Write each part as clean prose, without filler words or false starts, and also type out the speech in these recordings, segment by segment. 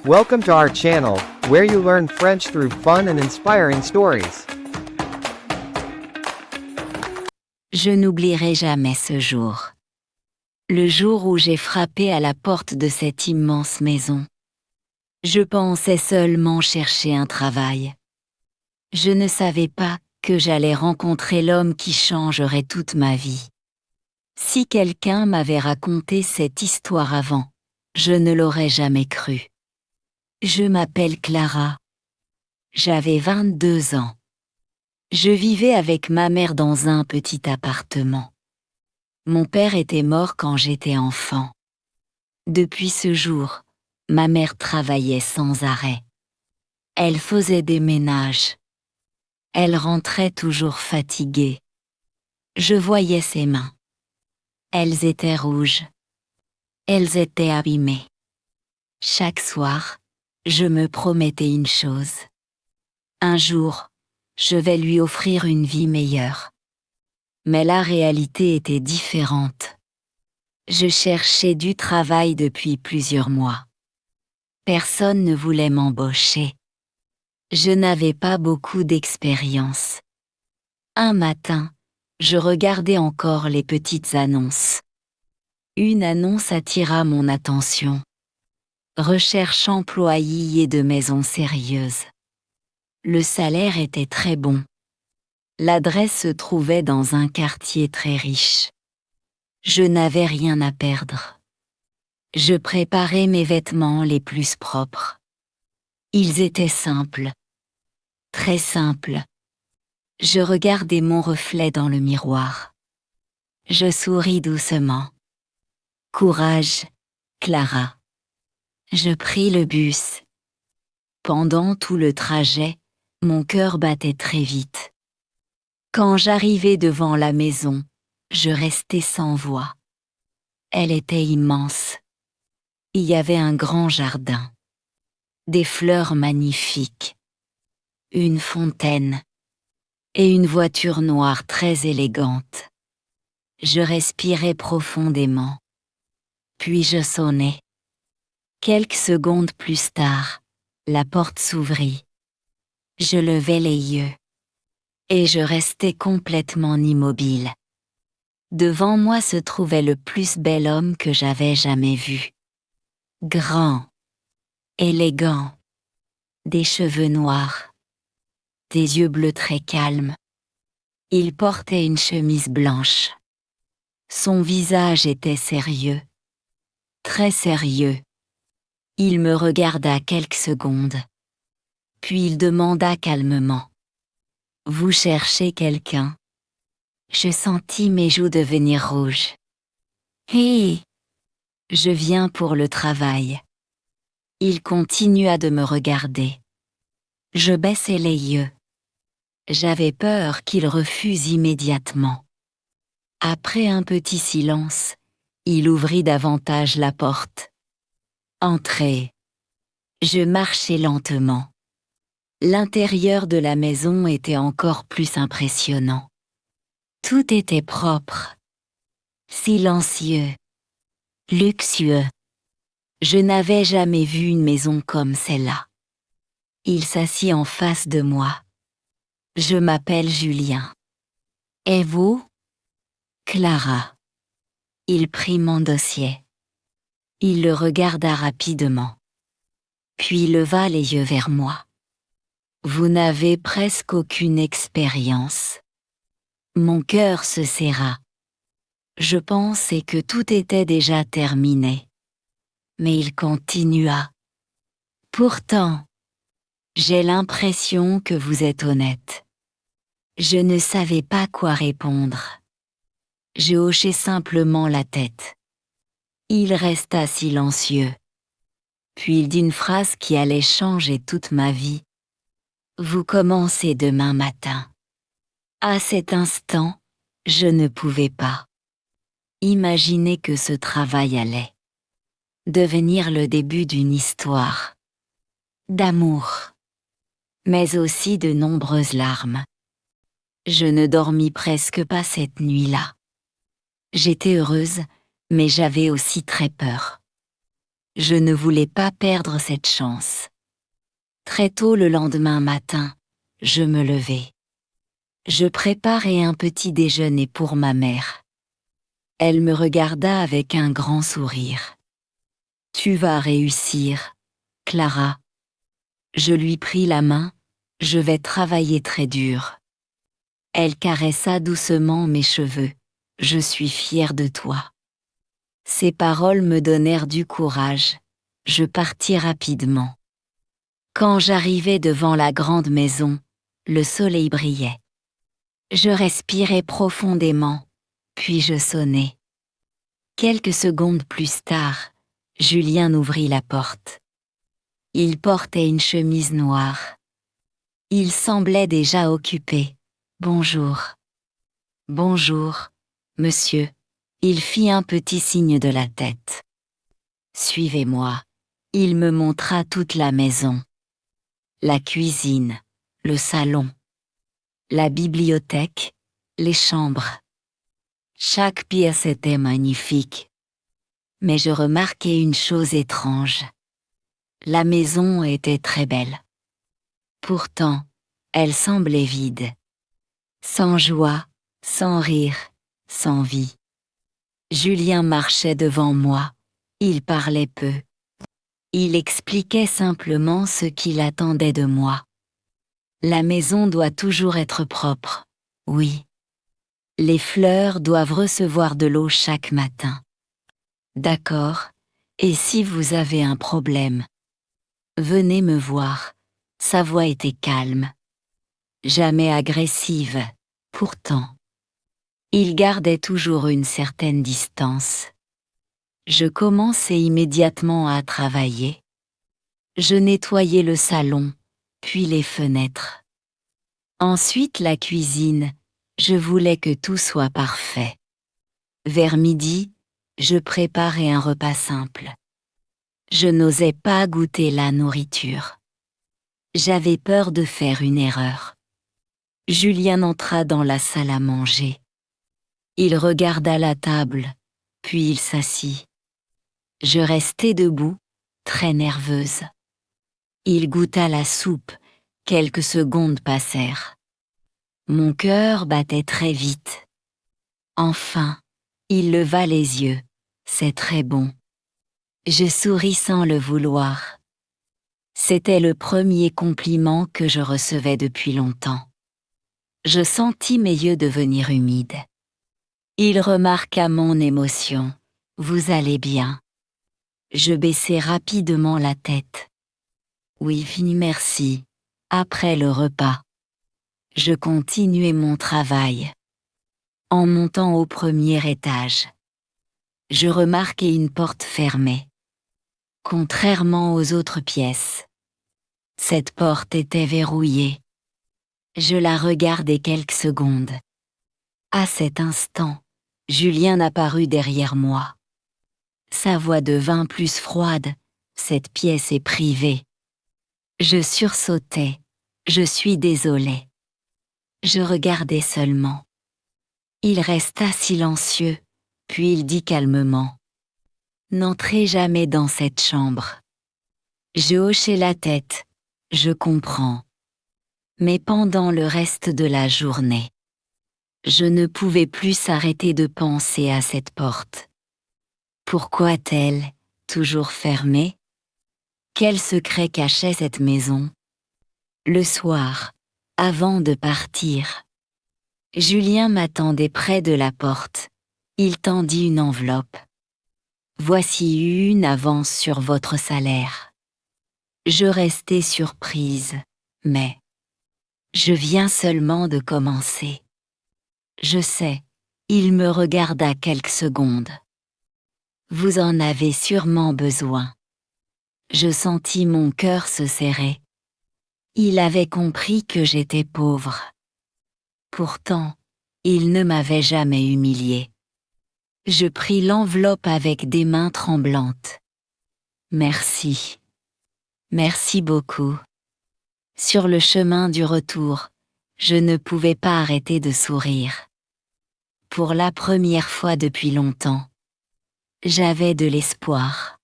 Welcome to our channel, where you learn French through fun and inspiring stories. Je n'oublierai jamais ce jour. Le jour où j'ai frappé à la porte de cette immense maison. Je pensais seulement chercher un travail. Je ne savais pas que j'allais rencontrer l'homme qui changerait toute ma vie. Si quelqu'un m'avait raconté cette histoire avant, je ne l'aurais jamais cru. Je m'appelle Clara. J'avais 22 ans. Je vivais avec ma mère dans un petit appartement. Mon père était mort quand j'étais enfant. Depuis ce jour, ma mère travaillait sans arrêt. Elle faisait des ménages. Elle rentrait toujours fatiguée. Je voyais ses mains. Elles étaient rouges. Elles étaient abîmées. Chaque soir, je me promettais une chose. Un jour, je vais lui offrir une vie meilleure. Mais la réalité était différente. Je cherchais du travail depuis plusieurs mois. Personne ne voulait m'embaucher. Je n'avais pas beaucoup d'expérience. Un matin, je regardais encore les petites annonces. Une annonce attira mon attention. Recherche employé de maison sérieuse. Le salaire était très bon. L'adresse se trouvait dans un quartier très riche. Je n'avais rien à perdre. Je préparais mes vêtements les plus propres. Ils étaient simples. Très simples. Je regardais mon reflet dans le miroir. Je souris doucement. Courage, Clara. Je pris le bus. Pendant tout le trajet, mon cœur battait très vite. Quand j'arrivais devant la maison, je restais sans voix. Elle était immense. Il y avait un grand jardin. Des fleurs magnifiques. Une fontaine. Et une voiture noire très élégante. Je respirais profondément. Puis je sonnai. Quelques secondes plus tard, la porte s'ouvrit. Je levai les yeux. Et je restais complètement immobile. Devant moi se trouvait le plus bel homme que j'avais jamais vu. Grand, élégant, des cheveux noirs, des yeux bleus très calmes. Il portait une chemise blanche. Son visage était sérieux, très sérieux. Il me regarda quelques secondes. Puis il demanda calmement. « Vous cherchez quelqu'un ?» Je sentis mes joues devenir rouges. « Hé ! Je viens pour le travail. » Il continua de me regarder. Je baissai les yeux. J'avais peur qu'il refuse immédiatement. Après un petit silence, il ouvrit davantage la porte. « Entrez. » Je marchai lentement. L'intérieur de la maison était encore plus impressionnant. Tout était propre, silencieux, luxueux. Je n'avais jamais vu une maison comme celle-là. Il s'assit en face de moi. Je m'appelle Julien. Et vous? Clara. Il prit mon dossier. Il le regarda rapidement. Puis leva les yeux vers moi. Vous n'avez presque aucune expérience. Mon cœur se serra. Je pensais que tout était déjà terminé. Mais il continua. Pourtant, j'ai l'impression que vous êtes honnête. Je ne savais pas quoi répondre. Je hochai simplement la tête. Il resta silencieux. Puis il dit une phrase qui allait changer toute ma vie. Vous commencez demain matin. À cet instant, je ne pouvais pas imaginer que ce travail allait devenir le début d'une histoire d'amour, mais aussi de nombreuses larmes. Je ne dormis presque pas cette nuit-là. J'étais heureuse, mais j'avais aussi très peur. Je ne voulais pas perdre cette chance. Très tôt le lendemain matin, je me levai. Je préparai un petit déjeuner pour ma mère. Elle me regarda avec un grand sourire. « Tu vas réussir, Clara. » Je lui pris la main, « Je vais travailler très dur. » Elle caressa doucement mes cheveux. « Je suis fière de toi. » Ces paroles me donnèrent du courage. Je partis rapidement. Quand j'arrivai devant la grande maison, le soleil brillait. Je respirai profondément, puis je sonnai. Quelques secondes plus tard, Julien ouvrit la porte. Il portait une chemise noire. Il semblait déjà occupé. « Bonjour. »« Bonjour, monsieur. » Il fit un petit signe de la tête. « Suivez-moi. » Il me montra toute la maison. La cuisine, le salon, la bibliothèque, les chambres. Chaque pièce était magnifique. Mais je remarquai une chose étrange. La maison était très belle. Pourtant, elle semblait vide. Sans joie, sans rire, sans vie. Julien marchait devant moi. Il parlait peu. Il expliquait simplement ce qu'il attendait de moi. La maison doit toujours être propre, oui. Les fleurs doivent recevoir de l'eau chaque matin. D'accord, et si vous avez un problème, venez me voir. Sa voix était calme. Jamais agressive, pourtant. Il gardait toujours une certaine distance. Je commençai immédiatement à travailler. Je nettoyai le salon, puis les fenêtres. Ensuite la cuisine, je voulais que tout soit parfait. Vers midi, je préparai un repas simple. Je n'osais pas goûter la nourriture. J'avais peur de faire une erreur. Julien entra dans la salle à manger. Il regarda la table, puis il s'assit. Je restai debout, très nerveuse. Il goûta la soupe, quelques secondes passèrent. Mon cœur battait très vite. Enfin, il leva les yeux, c'est très bon. Je souris sans le vouloir. C'était le premier compliment que je recevais depuis longtemps. Je sentis mes yeux devenir humides. Il remarqua mon émotion. « Vous allez bien ?» Je baissai rapidement la tête. « Oui, merci. » Après le repas, je continuai mon travail. En montant au premier étage, je remarquai une porte fermée. Contrairement aux autres pièces, cette porte était verrouillée. Je la regardai quelques secondes. À cet instant, Julien apparut derrière moi. Sa voix devint plus froide. « Cette pièce est privée. » Je sursautai. « Je suis désolée. » Je regardai seulement. Il resta silencieux, puis il dit calmement. « N'entrez jamais dans cette chambre. » Je hochai la tête. « Je comprends. » Mais pendant le reste de la journée, je ne pouvais plus s'arrêter de penser à cette porte. Pourquoi est-elle toujours fermée? Quel secret cachait cette maison? Le soir, avant de partir, Julien m'attendait près de la porte. Il tendit une enveloppe. « Voici une avance sur votre salaire. » Je restai surprise, mais je viens seulement de commencer. Je sais, il me regarda quelques secondes. Vous en avez sûrement besoin. Je sentis mon cœur se serrer. Il avait compris que j'étais pauvre. Pourtant, il ne m'avait jamais humiliée. Je pris l'enveloppe avec des mains tremblantes. Merci. Merci beaucoup. Sur le chemin du retour, je ne pouvais pas arrêter de sourire. Pour la première fois depuis longtemps, j'avais de l'espoir.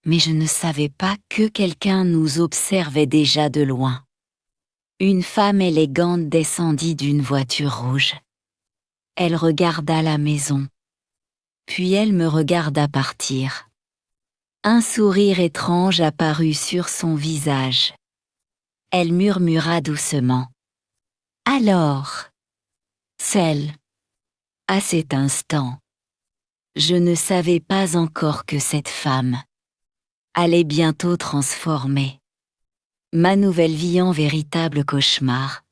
mais je ne savais pas que quelqu'un nous observait déjà de loin. Une femme élégante descendit d'une voiture rouge. Elle regarda la maison. Puis elle me regarda partir. Un sourire étrange apparut sur son visage. Elle murmura doucement. « Alors, celle. » À cet instant, je ne savais pas encore que cette femme allait bientôt transformer ma nouvelle vie en véritable cauchemar.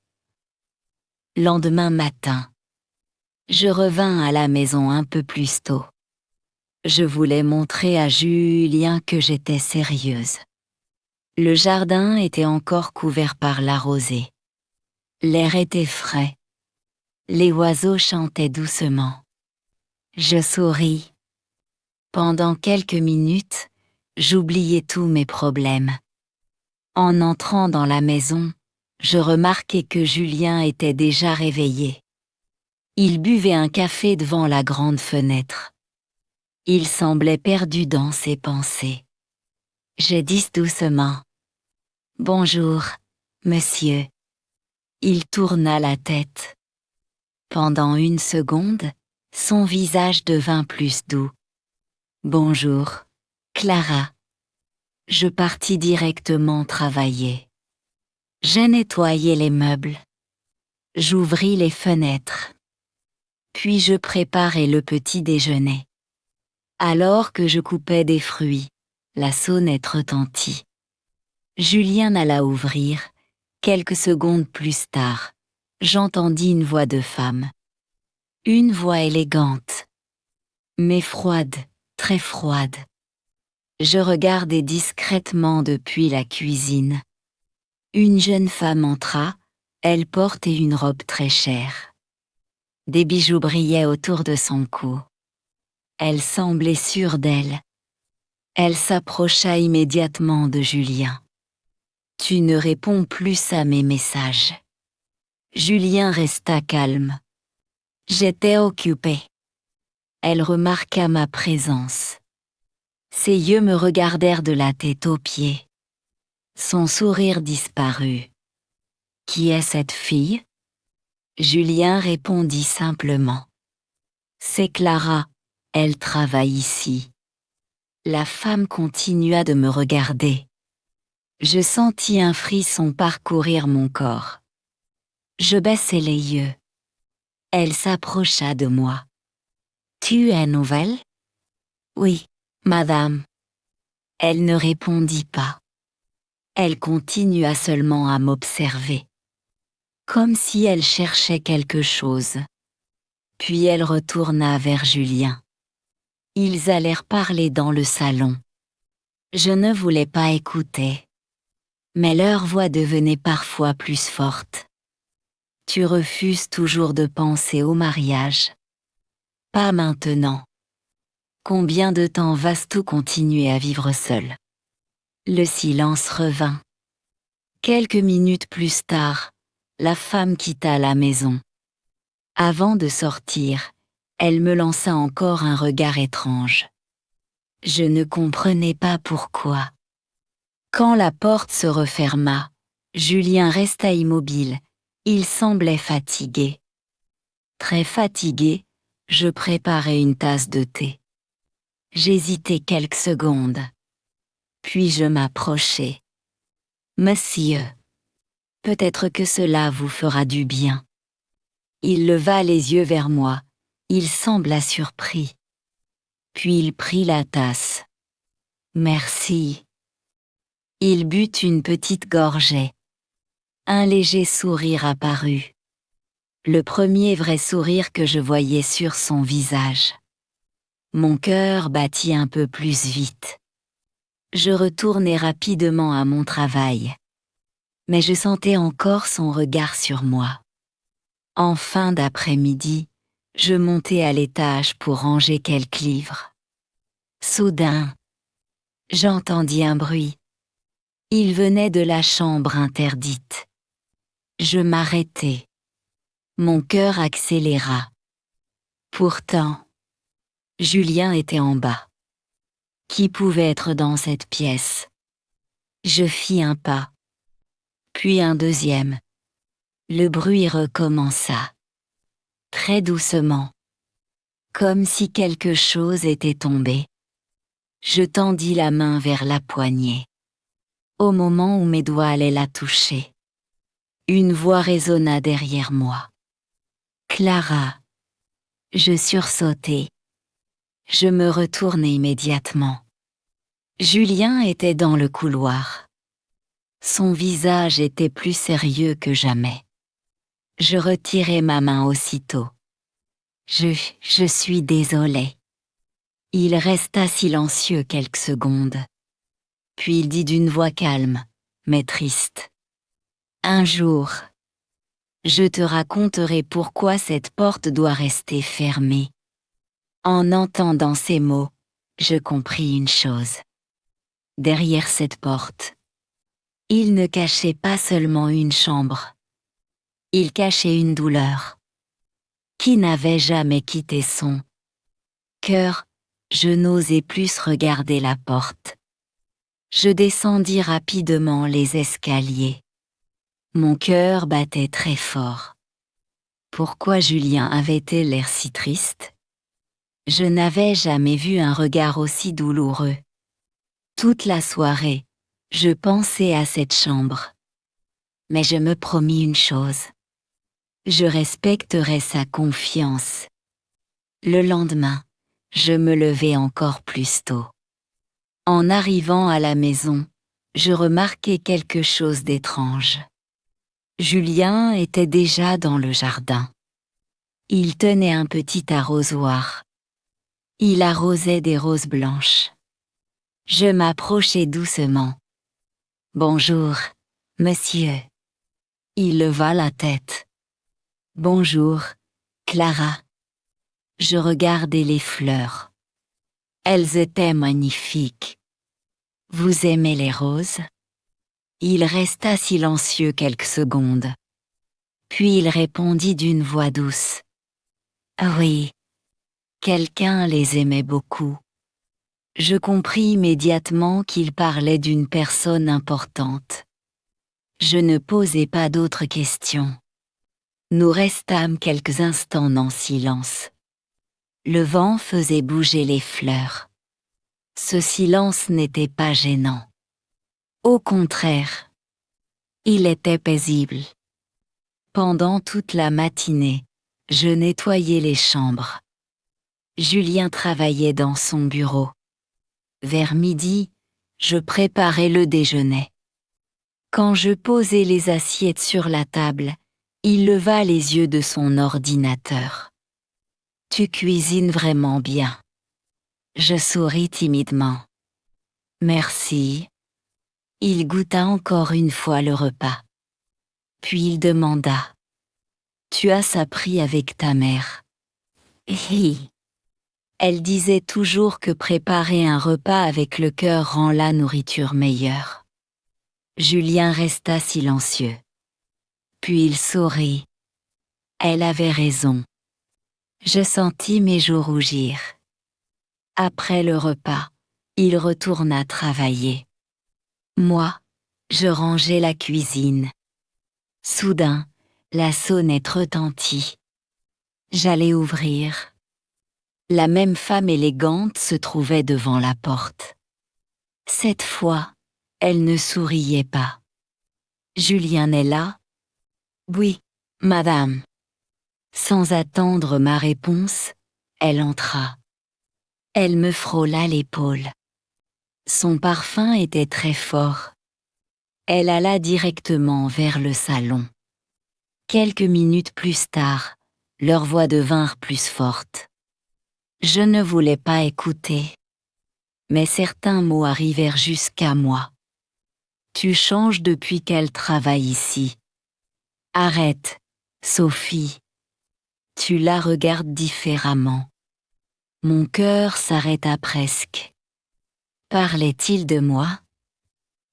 Lendemain matin, je revins à la maison un peu plus tôt. Je voulais montrer à Julien que j'étais sérieuse. Le jardin était encore couvert par la rosée. L'air était frais. Les oiseaux chantaient doucement. Je souris. Pendant quelques minutes, j'oubliais tous mes problèmes. En entrant dans la maison, je remarquai que Julien était déjà réveillé. Il buvait un café devant la grande fenêtre. Il semblait perdu dans ses pensées. Je dis doucement « Bonjour, monsieur ». Il tourna la tête. Pendant une seconde, son visage devint plus doux. « Bonjour, Clara ». Je partis directement travailler. J'ai nettoyé les meubles. J'ouvris les fenêtres. Puis je préparai le petit déjeuner. Alors que je coupais des fruits, la sonnette retentit. Julien alla ouvrir. Quelques secondes plus tard, j'entendis une voix de femme. Une voix élégante, mais froide, très froide. Je regardai discrètement depuis la cuisine. Une jeune femme entra, elle portait une robe très chère. Des bijoux brillaient autour de son cou. Elle semblait sûre d'elle. Elle s'approcha immédiatement de Julien. « Tu ne réponds plus à mes messages. » Julien resta calme. J'étais occupé. Elle remarqua ma présence. Ses yeux me regardèrent de la tête aux pieds. Son sourire disparut. « Qui est cette fille ?» Julien répondit simplement. « C'est Clara, elle travaille ici. » La femme continua de me regarder. Je sentis un frisson parcourir mon corps. Je baissai les yeux. Elle s'approcha de moi. « Tu es nouvelle ?»« Oui, madame. » Elle ne répondit pas. Elle continua seulement à m'observer, comme si elle cherchait quelque chose. Puis elle retourna vers Julien. Ils allèrent parler dans le salon. Je ne voulais pas écouter. Mais leur voix devenait parfois plus forte. « Tu refuses toujours de penser au mariage. »« Pas maintenant. Combien de temps vas-tu continuer à vivre seul ?» Le silence revint. Quelques minutes plus tard, la femme quitta la maison. Avant de sortir, elle me lança encore un regard étrange. Je ne comprenais pas pourquoi. Quand la porte se referma, Julien resta immobile. Il semblait fatigué. Très fatigué, je préparai une tasse de thé. J'hésitai quelques secondes. Puis je m'approchai. « Monsieur, peut-être que cela vous fera du bien. » Il leva les yeux vers moi. Il sembla surpris. Puis il prit la tasse. « Merci. » Il but une petite gorgée. Un léger sourire apparut. Le premier vrai sourire que je voyais sur son visage. Mon cœur battit un peu plus vite. Je retournai rapidement à mon travail. Mais je sentais encore son regard sur moi. En fin d'après-midi, je montai à l'étage pour ranger quelques livres. Soudain, j'entendis un bruit. Il venait de la chambre interdite. Je m'arrêtai. Mon cœur accéléra. Pourtant, Julien était en bas. Qui pouvait être dans cette pièce? Je fis un pas, puis un deuxième. Le bruit recommença, très doucement, comme si quelque chose était tombé. Je tendis la main vers la poignée. Au moment où mes doigts allaient la toucher, une voix résonna derrière moi. Clara. Je sursautai. Je me retournai immédiatement. Julien était dans le couloir. Son visage était plus sérieux que jamais. Je retirai ma main aussitôt. Je suis désolée. Il resta silencieux quelques secondes. Puis il dit d'une voix calme, mais triste. Un jour, je te raconterai pourquoi cette porte doit rester fermée. En entendant ces mots, je compris une chose. Derrière cette porte, il ne cachait pas seulement une chambre. Il cachait une douleur qui n'avait jamais quitté son cœur. Je n'osais plus regarder la porte. Je descendis rapidement les escaliers. Mon cœur battait très fort. Pourquoi Julien avait-il l'air si triste? Je n'avais jamais vu un regard aussi douloureux. Toute la soirée, je pensais à cette chambre. Mais je me promis une chose. Je respecterai sa confiance. Le lendemain, je me levai encore plus tôt. En arrivant à la maison, je remarquai quelque chose d'étrange. Julien était déjà dans le jardin. Il tenait un petit arrosoir. Il arrosait des roses blanches. Je m'approchai doucement. « Bonjour, monsieur. » Il leva la tête. « Bonjour, Clara. » Je regardai les fleurs. Elles étaient magnifiques. « Vous aimez les roses? » Il resta silencieux quelques secondes. Puis il répondit d'une voix douce. « Ah oui, quelqu'un les aimait beaucoup. » Je compris immédiatement qu'il parlait d'une personne importante. Je ne posai pas d'autres questions. Nous restâmes quelques instants en silence. Le vent faisait bouger les fleurs. Ce silence n'était pas gênant. Au contraire, il était paisible. Pendant toute la matinée, je nettoyais les chambres. Julien travaillait dans son bureau. Vers midi, je préparais le déjeuner. Quand je posai les assiettes sur la table, il leva les yeux de son ordinateur. « Tu cuisines vraiment bien. » Je souris timidement. « Merci. » Il goûta encore une fois le repas. Puis il demanda. « Tu as appris avec ta mère? » Hi. Elle disait toujours que préparer un repas avec le cœur rend la nourriture meilleure. Julien resta silencieux. Puis il sourit. Elle avait raison. Je sentis mes joues rougir. Après le repas, il retourna travailler. Moi, je rangeais la cuisine. Soudain, la sonnette retentit. J'allais ouvrir. La même femme élégante se trouvait devant la porte. Cette fois, elle ne souriait pas. « Julien est là? » « Oui, madame. » Sans attendre ma réponse, elle entra. Elle me frôla l'épaule. Son parfum était très fort. Elle alla directement vers le salon. Quelques minutes plus tard, leurs voix devinrent plus fortes. Je ne voulais pas écouter. Mais certains mots arrivèrent jusqu'à moi. « Tu changes depuis qu'elle travaille ici. Arrête, Sophie. Tu la regardes différemment. » Mon cœur s'arrêta presque. Parlait-il de moi?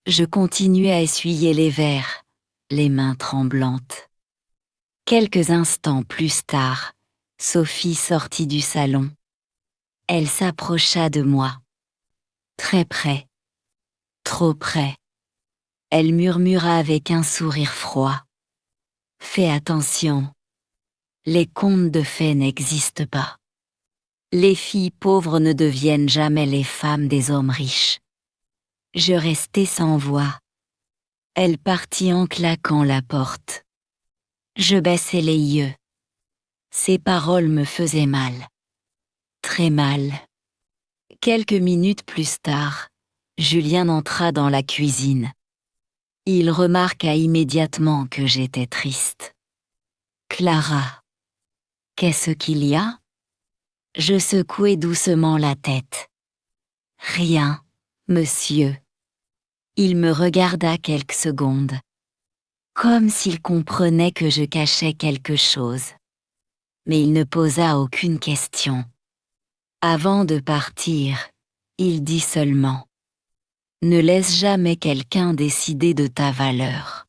Je continuai à essuyer les verres, les mains tremblantes. Quelques instants plus tard, Sophie sortit du salon. Elle s'approcha de moi. Très près. Trop près. Elle murmura avec un sourire froid. Fais attention. Les contes de fées n'existent pas. Les filles pauvres ne deviennent jamais les femmes des hommes riches. Je restai sans voix. Elle partit en claquant la porte. Je baissai les yeux. Ces paroles me faisaient mal. Très mal. Quelques minutes plus tard, Julien entra dans la cuisine. Il remarqua immédiatement que j'étais triste. « Clara, qu'est-ce qu'il y a ?» Je secouai doucement la tête. « Rien, monsieur. » Il me regarda quelques secondes, comme s'il comprenait que je cachais quelque chose. Mais il ne posa aucune question. Avant de partir, il dit seulement « Ne laisse jamais quelqu'un décider de ta valeur.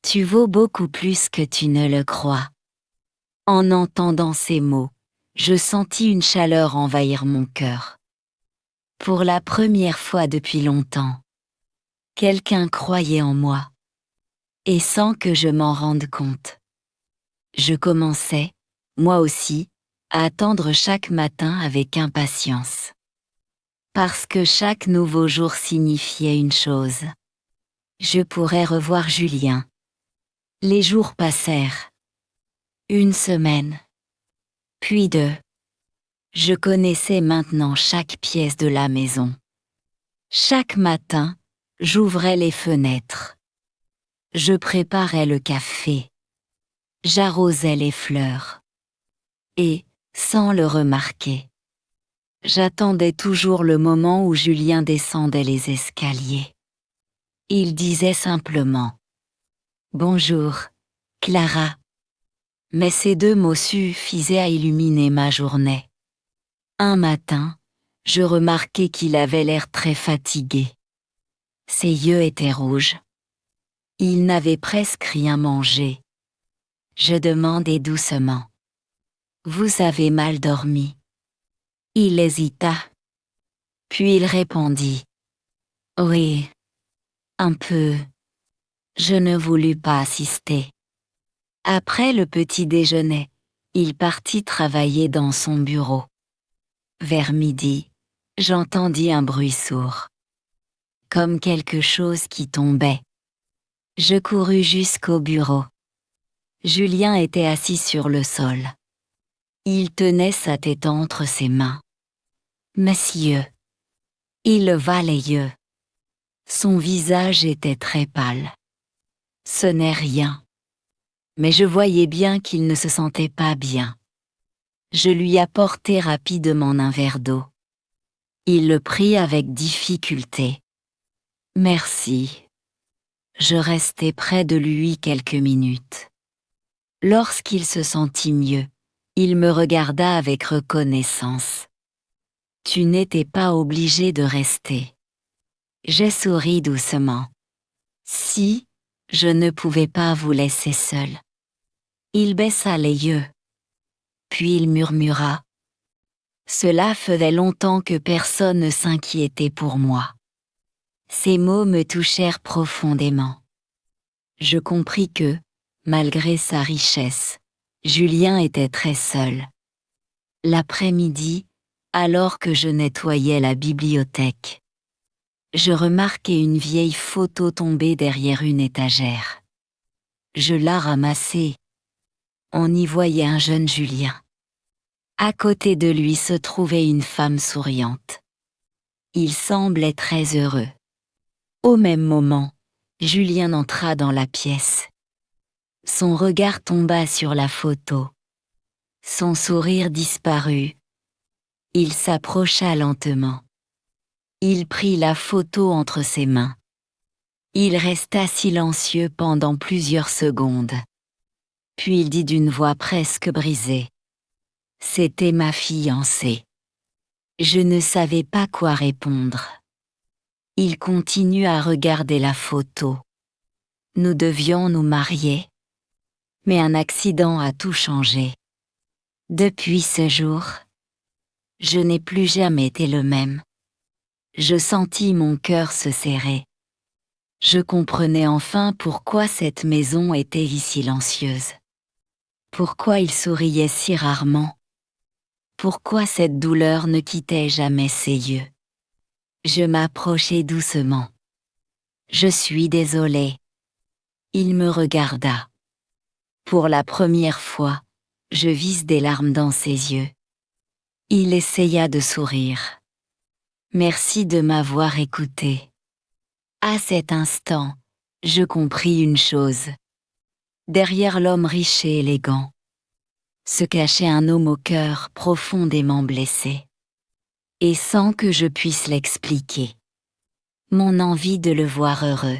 Tu vaux beaucoup plus que tu ne le crois. » En entendant ces mots, je sentis une chaleur envahir mon cœur. Pour la première fois depuis longtemps, quelqu'un croyait en moi. Et sans que je m'en rende compte. Je commençais, moi aussi, à attendre chaque matin avec impatience. Parce que chaque nouveau jour signifiait une chose. Je pourrais revoir Julien. Les jours passèrent. Une semaine. Puis deux. Je connaissais maintenant chaque pièce de la maison. Chaque matin, j'ouvrais les fenêtres. Je préparais le café. J'arrosais les fleurs. Et, sans le remarquer, j'attendais toujours le moment où Julien descendait les escaliers. Il disait simplement « Bonjour, Clara ». Mais ces deux mots suffisaient à illuminer ma journée. Un matin, je remarquai qu'il avait l'air très fatigué. Ses yeux étaient rouges. Il n'avait presque rien mangé. Je demandai doucement « Vous avez mal dormi ?» Il hésita. Puis il répondit « Oui, un peu. » Je ne voulus pas assister. Après le petit déjeuner, il partit travailler dans son bureau. Vers midi, j'entendis un bruit sourd. Comme quelque chose qui tombait. Je courus jusqu'au bureau. Julien était assis sur le sol. Il tenait sa tête entre ses mains. « Monsieur !» Il leva les yeux. Son visage était très pâle. Ce n'est rien. Mais je voyais bien qu'il ne se sentait pas bien. Je lui apportai rapidement un verre d'eau. Il le prit avec difficulté. « Merci. » Je restai près de lui quelques minutes. Lorsqu'il se sentit mieux, il me regarda avec reconnaissance. « Tu n'étais pas obligé de rester. » J'ai souri doucement. « Si, je ne pouvais pas vous laisser seul. » Il baissa les yeux. Puis il murmura. Cela faisait longtemps que personne ne s'inquiétait pour moi. Ces mots me touchèrent profondément. Je compris que, malgré sa richesse, Julien était très seul. L'après-midi, alors que je nettoyais la bibliothèque, je remarquai une vieille photo tombée derrière une étagère. Je la ramassai. On y voyait un jeune Julien. À côté de lui se trouvait une femme souriante. Il semblait très heureux. Au même moment, Julien entra dans la pièce. Son regard tomba sur la photo. Son sourire disparut. Il s'approcha lentement. Il prit la photo entre ses mains. Il resta silencieux pendant plusieurs secondes. Puis il dit d'une voix presque brisée. C'était ma fiancée. Je ne savais pas quoi répondre. Il continua à regarder la photo. Nous devions nous marier. Mais un accident a tout changé. Depuis ce jour, je n'ai plus jamais été le même. Je sentis mon cœur se serrer. Je comprenais enfin pourquoi cette maison était si silencieuse. Pourquoi il souriait si rarement. Pourquoi cette douleur ne quittait jamais ses yeux. Je m'approchai doucement. Je suis désolée. Il me regarda. Pour la première fois, je vis des larmes dans ses yeux. Il essaya de sourire. Merci de m'avoir écouté. À cet instant, je compris une chose. Derrière l'homme riche et élégant, se cachait un homme au cœur profondément blessé. Et sans que je puisse l'expliquer, mon envie de le voir heureux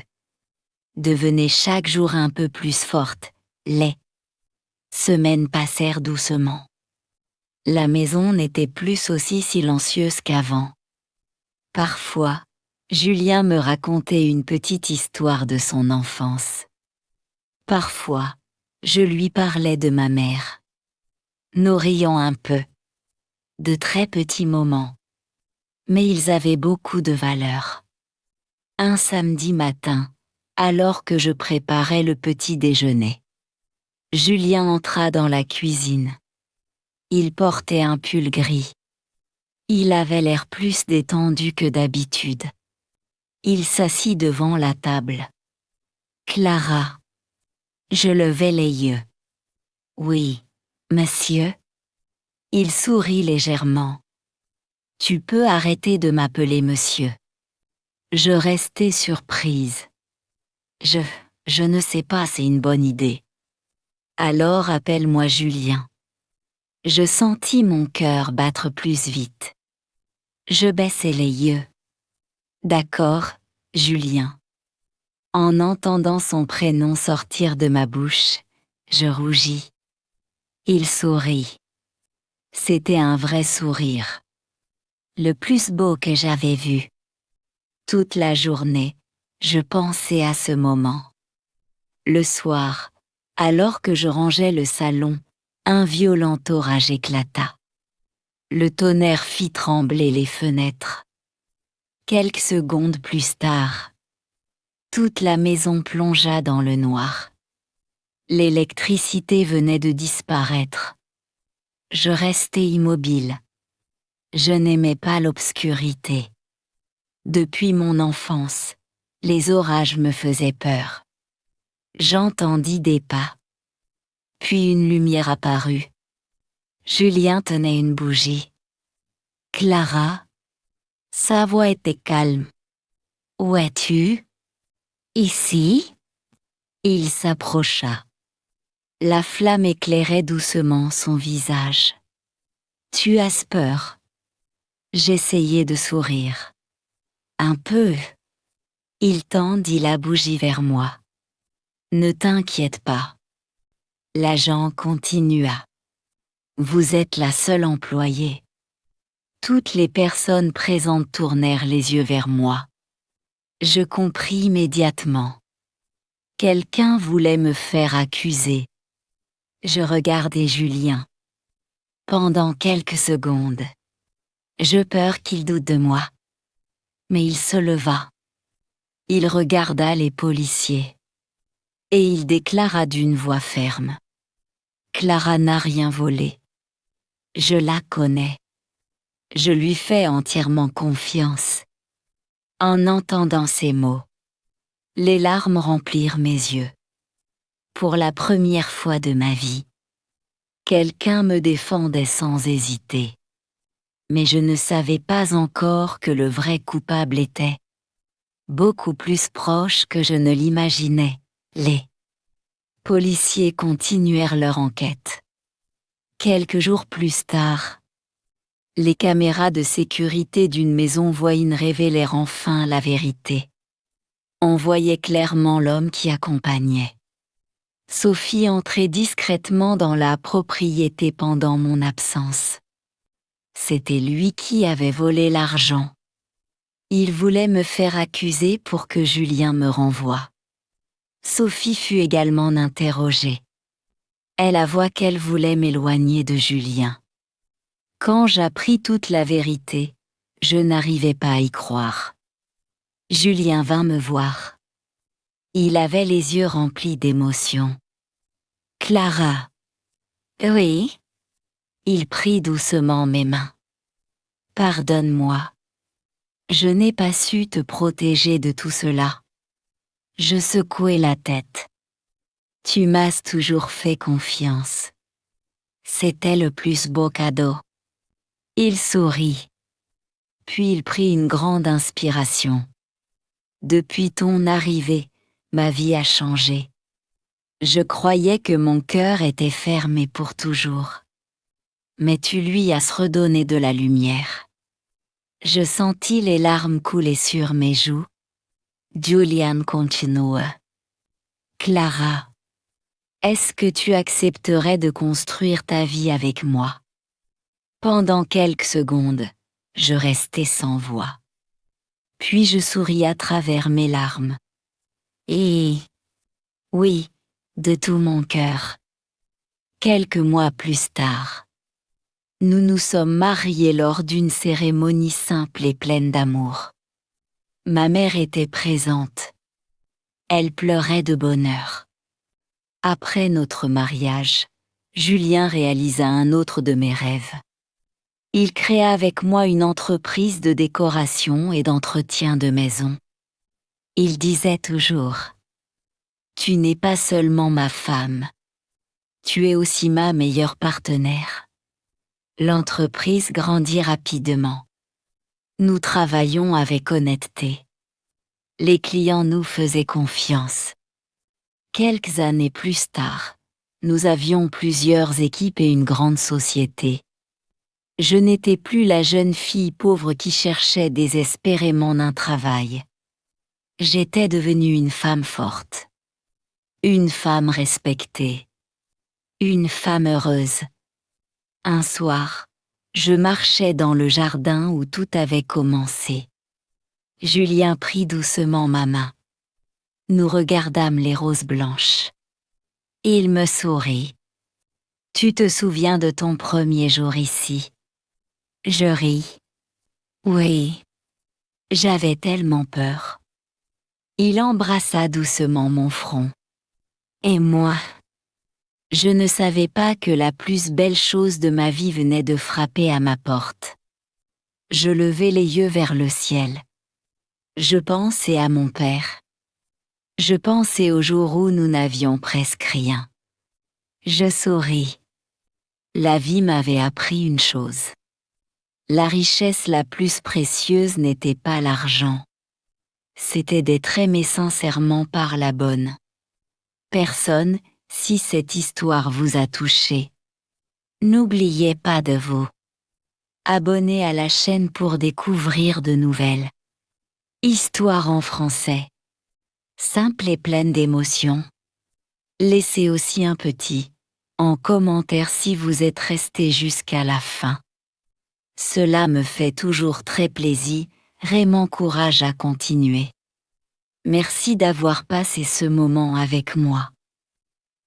devenait chaque jour un peu plus forte. Les semaines passèrent doucement. La maison n'était plus aussi silencieuse qu'avant. Parfois, Julien me racontait une petite histoire de son enfance. Parfois, je lui parlais de ma mère. Nous rions un peu. De très petits moments. Mais ils avaient beaucoup de valeur. Un samedi matin, alors que je préparais le petit déjeuner, Julien entra dans la cuisine. Il portait un pull gris. Il avait l'air plus détendu que d'habitude. Il s'assit devant la table. Clara. Je levai les yeux. Oui, monsieur. Il sourit légèrement. Tu peux arrêter de m'appeler monsieur. Je restai surprise. Je ne sais pas, c'est une bonne idée. Alors appelle-moi Julien. Je sentis mon cœur battre plus vite. Je baissai les yeux. D'accord, Julien. En entendant son prénom sortir de ma bouche, je rougis. Il sourit. C'était un vrai sourire. Le plus beau que j'avais vu. Toute la journée, je pensais à ce moment. Le soir, alors que je rangeais le salon, un violent orage éclata. Le tonnerre fit trembler les fenêtres. Quelques secondes plus tard, toute la maison plongea dans le noir. L'électricité venait de disparaître. Je restai immobile. Je n'aimais pas l'obscurité. Depuis mon enfance, les orages me faisaient peur. J'entendis des pas. Puis une lumière apparut. Julien tenait une bougie. Clara. Sa voix était calme. Où es-tu? Ici? Il s'approcha. La flamme éclairait doucement son visage. Tu as peur? J'essayai de sourire. Un peu. Il tendit la bougie vers moi. Ne t'inquiète pas. L'agent continua. Vous êtes la seule employée. Toutes les personnes présentes tournèrent les yeux vers moi. Je compris immédiatement. Quelqu'un voulait me faire accuser. Je regardai Julien. Pendant quelques secondes, j'eus peur qu'il doute de moi. Mais il se leva. Il regarda les policiers. Et il déclara d'une voix ferme. Clara n'a rien volé. Je la connais. Je lui fais entièrement confiance. En entendant ces mots, les larmes remplirent mes yeux. Pour la première fois de ma vie, quelqu'un me défendait sans hésiter. Mais je ne savais pas encore que le vrai coupable était beaucoup plus proche que je ne l'imaginais. Les policiers continuèrent leur enquête. Quelques jours plus tard, les caméras de sécurité d'une maison voisine révélèrent enfin la vérité. On voyait clairement l'homme qui accompagnait Sophie entrer discrètement dans la propriété pendant mon absence. C'était lui qui avait volé l'argent. Il voulait me faire accuser pour que Julien me renvoie. Sophie fut également interrogée. Elle avoua qu'elle voulait m'éloigner de Julien. Quand j'appris toute la vérité, Je n'arrivais pas à y croire. Julien vint me voir. Il avait les yeux remplis d'émotion. « Clara !»« Oui ?» Il prit doucement mes mains. « Pardonne-moi. Je n'ai pas su te protéger de tout cela. » Je secouai la tête. « Tu m'as toujours fait confiance. C'était le plus beau cadeau. » Il sourit. Puis il prit une grande inspiration. « Depuis ton arrivée, ma vie a changé. Je croyais que mon cœur était fermé pour toujours. Mais tu lui as redonné de la lumière. » Je sentis les larmes couler sur mes joues. Julian continua. « Clara, est-ce que tu accepterais de construire ta vie avec moi ?» Pendant quelques secondes, je restai sans voix. Puis je souris à travers mes larmes. Et oui, de tout mon cœur. Quelques mois plus tard, nous nous sommes mariés lors d'une cérémonie simple et pleine d'amour. Ma mère était présente. Elle pleurait de bonheur. Après notre mariage, Julien réalisa un autre de mes rêves. Il créa avec moi une entreprise de décoration et d'entretien de maison. Il disait toujours « Tu n'es pas seulement ma femme, tu es aussi ma meilleure partenaire. » L'entreprise grandit rapidement. Nous travaillions avec honnêteté. Les clients nous faisaient confiance. Quelques années plus tard, nous avions plusieurs équipes et une grande société. Je n'étais plus la jeune fille pauvre qui cherchait désespérément un travail. J'étais devenue une femme forte. Une femme respectée. Une femme heureuse. Un soir, je marchais dans le jardin où tout avait commencé. Julien prit doucement ma main. Nous regardâmes les roses blanches. Il me sourit. « Tu te souviens de ton premier jour ici ?» Je ris. « Oui. J'avais tellement peur. » Il embrassa doucement mon front. Et moi, je ne savais pas que la plus belle chose de ma vie venait de frapper à ma porte. Je levai les yeux vers le ciel. Je pensais à mon père. Je pensais au jour où nous n'avions presque rien. Je souris. La vie m'avait appris une chose. La richesse la plus précieuse n'était pas l'argent. C'était d'être aimé sincèrement par la bonne personne. Si cette histoire vous a touché, n'oubliez pas de vous abonner à la chaîne pour découvrir de nouvelles histoires en français, simples et pleines d'émotions. Laissez aussi un petit en commentaire si vous êtes resté jusqu'à la fin. Cela me fait toujours très plaisir et m'encourage à continuer. Merci d'avoir passé ce moment avec moi.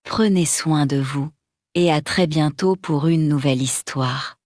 Prenez soin de vous, et à très bientôt pour une nouvelle histoire.